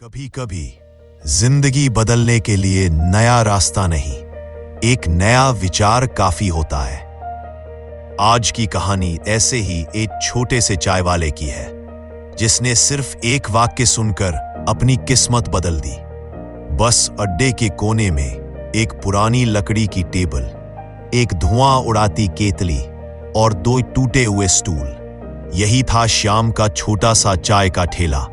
कभी कभी जिंदगी बदलने के लिए नया रास्ता नहीं, एक नया विचार काफी होता है। आज की कहानी ऐसे ही एक छोटे से चाय वाले की है, जिसने सिर्फ एक वाक्य सुनकर अपनी किस्मत बदल दी। बस अड्डे के कोने में एक पुरानी लकड़ी की टेबल, एक धुआं उड़ाती केतली और दो टूटे हुए स्टूल। यही था श्याम का छोटा सा चाय का ठेला।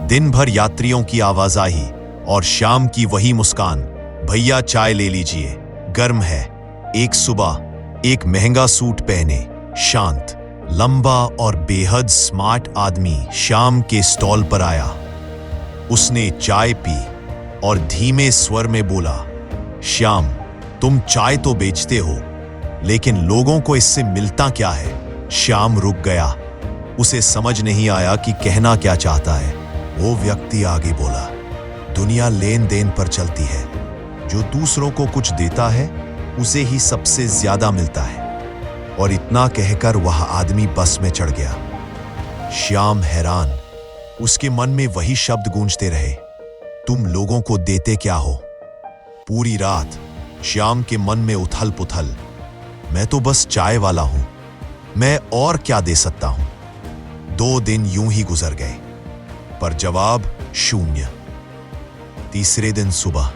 दिन भर यात्रियों की आवाजाही और शाम की वही मुस्कान, भैया चाय ले लीजिए, गर्म है। एक सुबह एक महंगा सूट पहने, शांत, लंबा और बेहद स्मार्ट आदमी शाम के स्टॉल पर आया। उसने चाय पी और धीमे स्वर में बोला, श्याम, तुम चाय तो बेचते हो, लेकिन लोगों को इससे मिलता क्या है? श्याम रुक गया। उसे समझ नहीं आया कि कहना क्या चाहता है। वो व्यक्ति आगे बोला, दुनिया लेन देन पर चलती है। जो दूसरों को कुछ देता है उसे ही सबसे ज्यादा मिलता है। और इतना कहकर वह आदमी बस में चढ़ गया। श्याम हैरान, उसके मन में वही शब्द गूंजते रहे, तुम लोगों को देते क्या हो? पूरी रात श्याम के मन में उथल पुथल, मैं तो बस चाय वाला हूं, मैं और क्या दे सकता हूं? 2 दिन यूं ही गुजर गए, पर जवाब शून्य। तीसरे दिन सुबह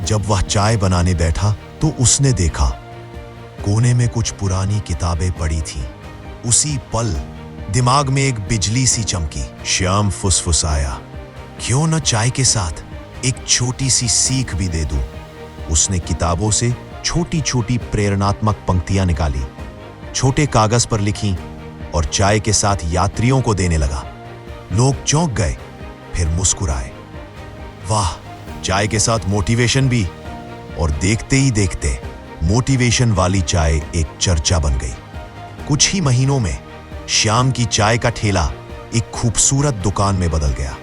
जब वह चाय बनाने बैठा तो उसने देखा कोने में कुछ पुरानी किताबें पड़ी थीं। उसी पल दिमाग में एक बिजली सी चमकी। श्याम फुसफुसाया, क्यों न चाय के साथ एक छोटी सी सीख भी दे दूं? उसने किताबों से छोटी छोटी प्रेरणात्मक पंक्तियां निकाली, छोटे कागज पर लिखी और चाय के साथ यात्रियों को देने लगा। लोग चौंक गए, फिर मुस्कुराए। वाह, चाय के साथ मोटिवेशन भी। और देखते ही देखते मोटिवेशन वाली चाय एक चर्चा बन गई। कुछ ही महीनों में श्याम की चाय का ठेला एक खूबसूरत दुकान में बदल गया।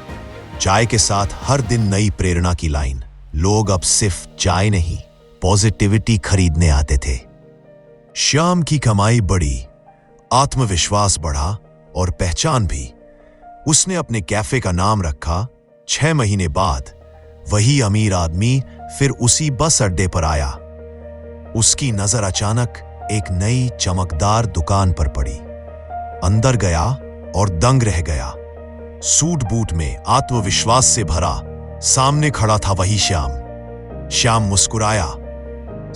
चाय के साथ हर दिन नई प्रेरणा की लाइन। लोग अब सिर्फ चाय नहीं, पॉजिटिविटी खरीदने आते थे। श्याम की कमाई बढ़ी, आत्मविश्वास बढ़ा और पहचान भी। उसने अपने कैफे का नाम रखा। 6 महीने बाद वही अमीर आदमी फिर उसी बस अड्डे पर आया। उसकी नजर अचानक एक नई चमकदार दुकान पर पड़ी। अंदर गया और दंग रह गया। सूट बूट में आत्मविश्वास से भरा सामने खड़ा था वही श्याम। श्याम मुस्कुराया,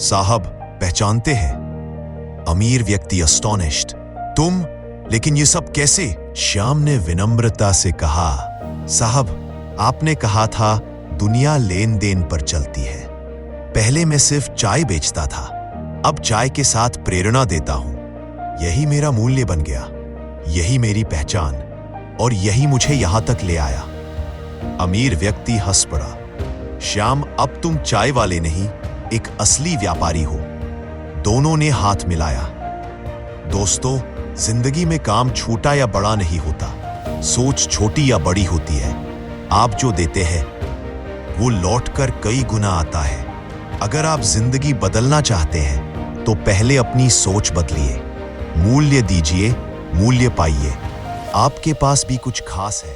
साहब पहचानते हैं? अमीर व्यक्ति एस्टोनिश्ड, तुम? लेकिन ये सब कैसे? श्याम ने विनम्रता से कहा, साहब, आपने कहा था दुनिया लेन देन पर चलती है। पहले मैं सिर्फ चाय बेचता था, अब चाय के साथ प्रेरणा देता हूं। यही मेरा मूल्य बन गया, यही मेरी पहचान, और यही मुझे यहां तक ले आया। अमीर व्यक्ति हंस पड़ा, श्याम, अब तुम चाय वाले नहीं, एक असली व्यापारी हो। दोनों ने हाथ मिलाया। दोस्तों, जिंदगी में काम छोटा या बड़ा नहीं होता, सोच छोटी या बड़ी होती है। आप जो देते हैं वो लौटकर कई गुना आता है। अगर आप जिंदगी बदलना चाहते हैं तो पहले अपनी सोच बदलिए। मूल्य दीजिए, मूल्य पाइए। आपके पास भी कुछ खास है।